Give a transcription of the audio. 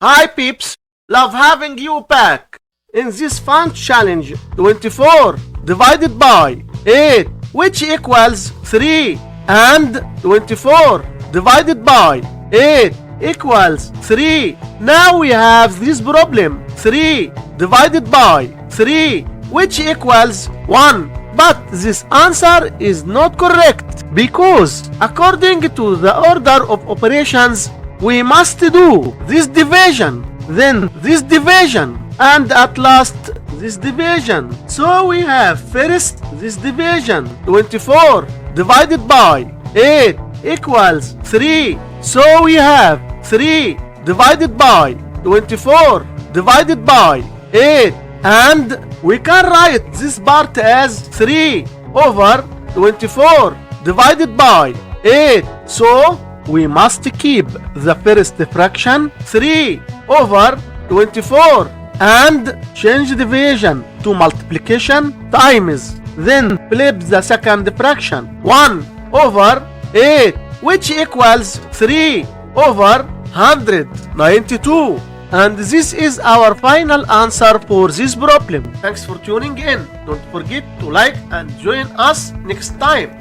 Hi peeps, love having you back. In this fun challenge, 24 divided by 8, which equals 3, and 24 divided by 8 equals 3. Now we have this problem, 3 divided by 3, which equals 1. But this answer is not correct because according to the order of operations, we must do this division, then this division, and at last this division. So we have first this division, 24 divided by 8 equals 3. So we have 3 divided by 24 divided by 8, and we can write this part as 3 over 24 divided by 8. So we must keep the first fraction 3 over 24 and change division to multiplication times. Then flip the second fraction 1 over 8, which equals 3 over 192. And this is our final answer for this problem. Thanks for tuning in. Don't forget to like and join us next time.